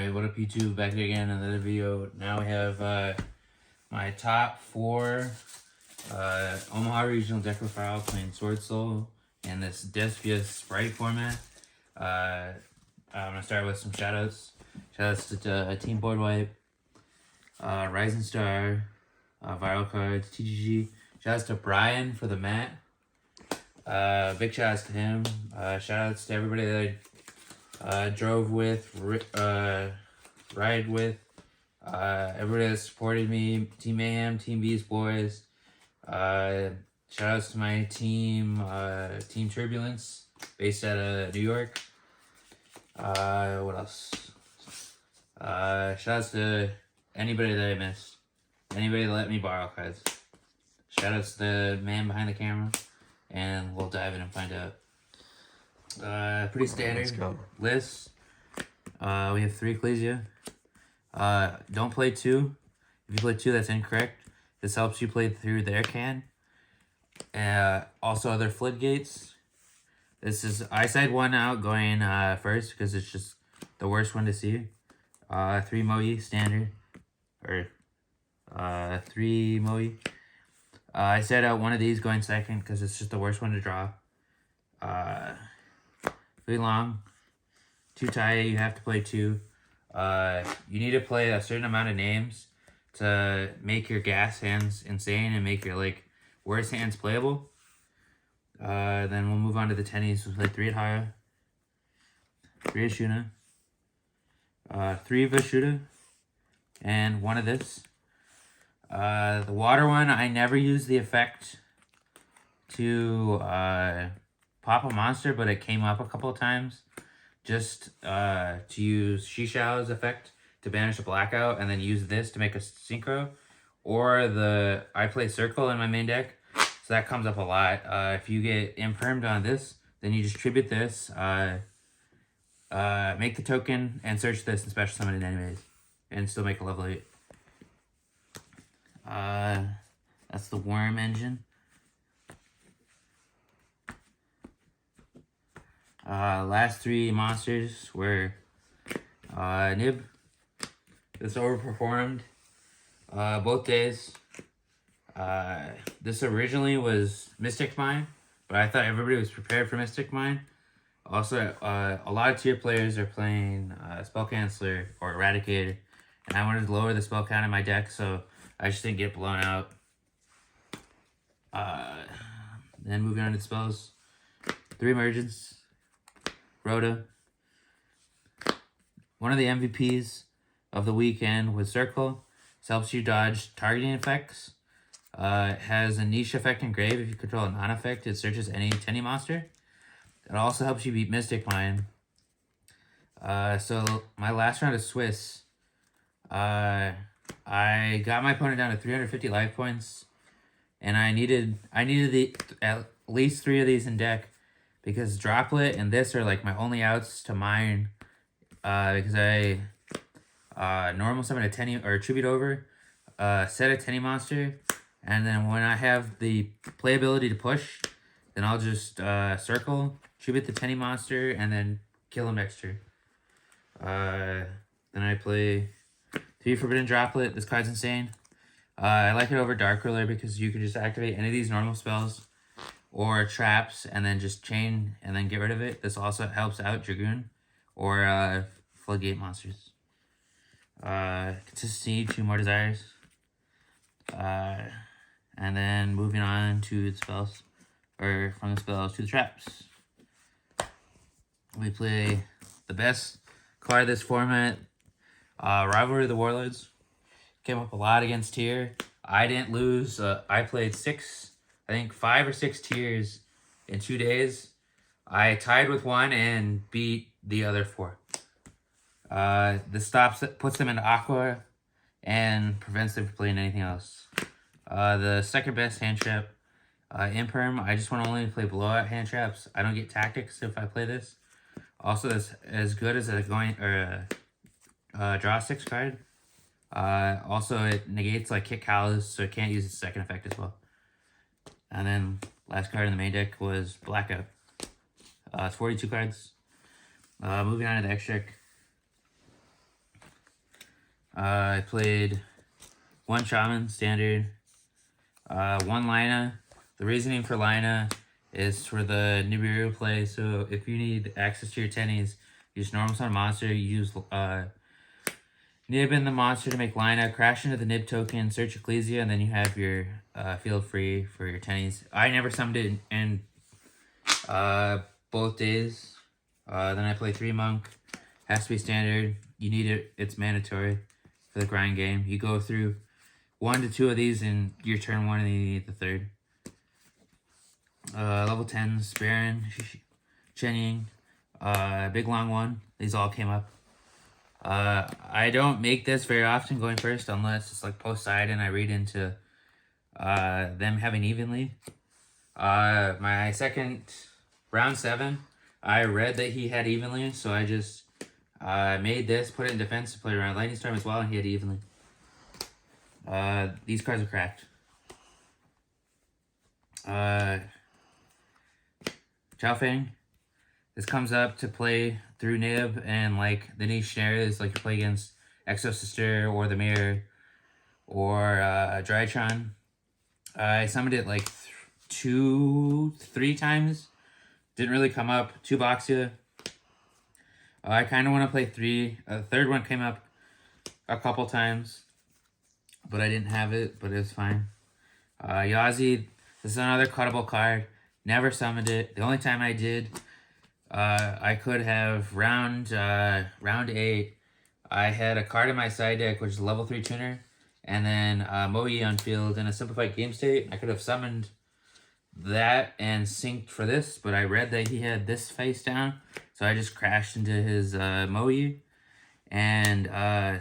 Alright, what up YouTube? Back again, another video. Now we have my top 4 Omaha Regional deck profile playing Swordsoul in this Despia Sprite format. I'm going to start with some shoutouts. Shoutouts to Team Board Wipe, Rising Star, Viral Cards, TGG. Shoutouts to Brian for the mat. Big shoutouts to him. Shoutouts to everybody that I drove with, ride with, everybody that supported me, Team Mayhem, Team Beast Boys. Shoutouts to my team, Team Turbulence, based out of New York. What else? Shoutouts to anybody that I missed. Anybody that let me borrow cards. Shoutouts to the man behind the camera. And we'll dive in and find out. Pretty standard list. We have 3 Ecclesia. Don't play 2. If you play 2, that's incorrect. This helps you play through their can. Also other floodgates. This is eyesight 1 out going first because it's just the worst one to see. 3 Moe standard. Or 3 Moe. I set out one of these going second because it's just the worst one to draw. 3 long, 2 tie, you have to play 2. You need to play a certain amount of names to make your gas hands insane and make your worst hands playable. Then we'll move on to the tennies. We'll play 3 at Haya, 3 at Shuna, 3 of Vashuda, and 1 of this. The water one, I never use the effect to pop a monster, but it came up a couple of times. Just to use Shishao's effect to banish a blackout, and then use this to make a synchro. Or I play Circle in my main deck, so that comes up a lot. If you get impermed on this, then you just tribute this, make the token, and search this and special summon it anyways. And still make a level 8. That's the Worm engine. Last 3 monsters were Nib. This overperformed both days. This originally was Mystic Mine, but I thought everybody was prepared for Mystic Mine. Also, a lot of tier players are playing Spell Canceller or Eradicator, and I wanted to lower the spell count in my deck, so I just didn't get blown out. Then moving on to spells. 3 Emergence. Rhoda. One of the MVPs of the weekend was Circle. This helps you dodge targeting effects. It has a niche effect in Grave. If you control a non-effect, it searches any Tenny monster. It also helps you beat Mystic Mine. So my last round of Swiss, I got my opponent down to 350 life points, and I needed at least 3 of these in deck, because Droplet and this are my only outs to mine. Because I normal summon a Tenny or tribute over, set a Tenny monster, and then when I have the playability to push, then I'll just circle, tribute the Tenny monster, and then kill him next turn. Then I play 3 Forbidden Droplet. This card's insane. I like it over Dark Ruler because you can just activate any of these normal spells or traps and then just chain and then get rid of it. This also helps out Dragoon or Floodgate monsters. Consistency, 2 more desires. And then moving on to the spells, or from the spells to the traps. We play the best card of this format, Rivalry of the Warlords. Came up a lot against tier. I didn't lose. I played 5 or 6 tiers in 2 days. I tied with 1 and beat the other 4. This puts them into Aqua and prevents them from playing anything else. The second best hand trap, Imperm. I just want to only play blowout hand traps. I don't get tactics if I play this. Also, it's as good as a draw 6 card. Also, it negates Kick Callous, so it can't use its second effect as well. And then last card in the main deck was Blackout. It's 42 cards. Moving on to the extra deck. I played 1 Shaman standard, 1 Lina. The reasoning for Lina is for the Nibiru play, so if you need access to your tennies, you just normal summon monster, you use Nib in the monster to make Lina, crash into the Nib token, search Ecclesia, and then you have your field free for your tennies. I never summoned it in both days. Then I play 3 Monk. Has to be standard. You need it. It's mandatory for the grind game. You go through 1 to 2 of these in your turn 1, and then you need the third. Level 10s, Baron, Chen Ying, big long one. These all came up. I don't make this very often going first unless it's like post side and I read into them having evenly. My second round 7, I read that he had evenly, so I just made this, put it in defense to play around Lightning Storm as well, and he had evenly. These cards are cracked. Chao Feng. This comes up to play through Nib, and like the niche scenario is like you play against Exo Sister or the Mirror or Drytron. I summoned it like 2-3 times. Didn't really come up. 2 Boxia. I kind of want to play 3. The third one came up a couple times, but I didn't have it, but it was fine. Yazi, this is another cuttable card. Never summoned it. The only time I did, I could have round 8. I had a card in my side deck, which is a level 3 tuner, and then Moe on field in a simplified game state. I could have summoned that and synced for this, but I read that he had this face down, so I just crashed into his Moe and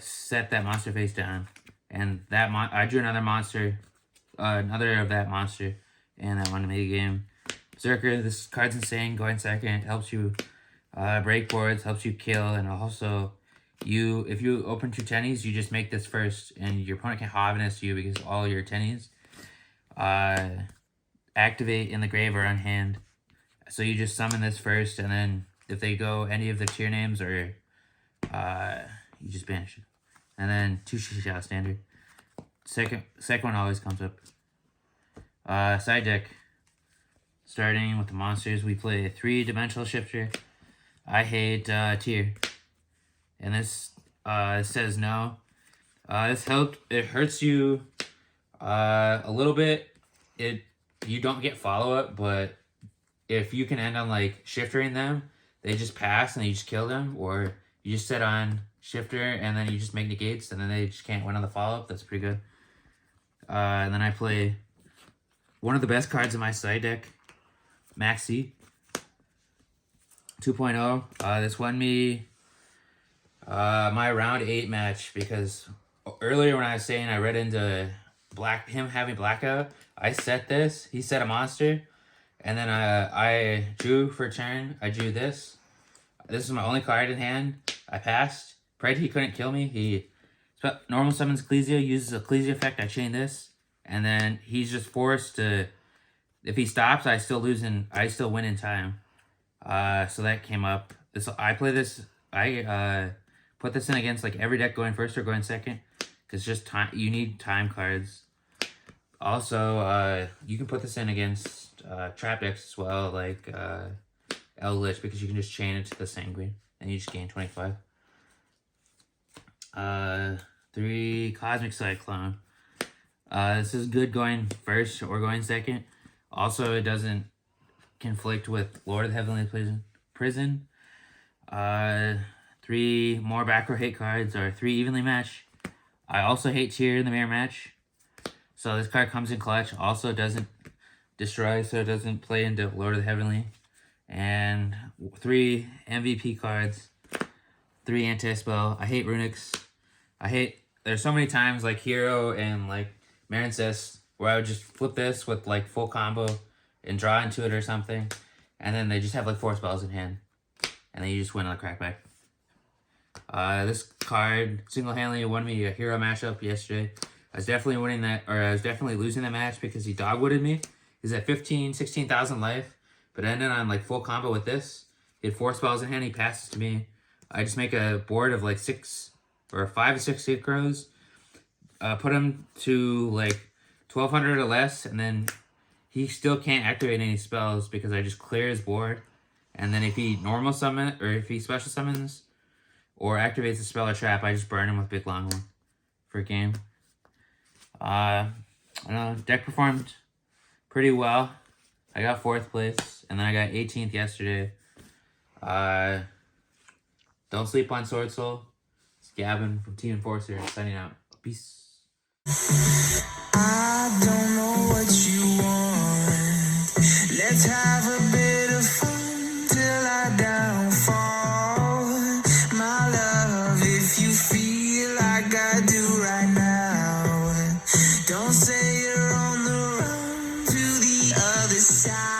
set that monster face down. And that I drew another monster, another of that monster, and I won the mega game. Berserker, this card's insane. Going second helps you break boards, helps you kill, and also if you open 2 tennies, you just make this first, and your opponent can Hoviness you because all your tennies activate in the grave or on hand. So you just summon this first, and then if they go any of the tier names, or you just banish it. And then 2 Shisha standard. Second one always comes up. Side deck. Starting with the monsters, we play a 3-dimensional shifter. I hate tier. And this says no. This helped. It hurts you a little bit. You don't get follow-up, but if you can end on like shiftering them, they just pass and you just kill them, or you just set on shifter and then you just make negates and then they just can't win on the follow-up. That's pretty good. And then I play one of the best cards in my side deck, Maxi 2.0. This won me my round 8 match, because earlier when I was saying I read into him having blackout, I set this, he set a monster, and then I drew for turn. I drew this. This is my only card in hand. I passed. Prayed he couldn't kill me. He normal summons Ecclesia, uses Ecclesia effect. I chain this, and then he's just forced to. If he stops, I still win in time. So that came up. I play this. I put this in against like every deck going first or going second, because just time. You need time cards. Also, you can put this in against trap decks as well, like Eldritch, because you can just chain it to the Sanguine and you just gain 25. 3 Cosmic Cyclone. This is good going first or going second. Also, it doesn't conflict with Lord of the Heavenly Prison. 3 more back row hate cards are 3 evenly match. I also hate tier in the mirror match. So this card comes in clutch. Also doesn't destroy, so it doesn't play into Lord of the Heavenly. And 3 MVP cards. 3 anti-spell. I hate runics. There's so many times like Hero and like Marincess where I would just flip this with like full combo and draw into it or something, and then they just have like 4 spells in hand, and then you just win on the crackback. This card single-handedly won me a Hero mashup yesterday. I was definitely winning that, or I was definitely losing that match because he dogwooded me. He's at 16,000 life, but I ended on like full combo with this. He had 4 spells in hand, he passes to me. I just make a board of like 6 or 5 or 6 synchros. Put him to like 1200 or less, and then he still can't activate any spells because I just clear his board. And then if he normal summon, or if he special summons, or activates a spell or trap, I just burn him with Big Longhorn for a game. I don't know, deck performed pretty well. I got 4th place, and then I got 18th yesterday. Don't sleep on Swordsoul. It's Gavin from Team Enforcer signing out. Peace. I don't know what you want. Let's have a bit of fun till I downfall. My love, if you feel like I do right now, don't say you're on the run to the other side.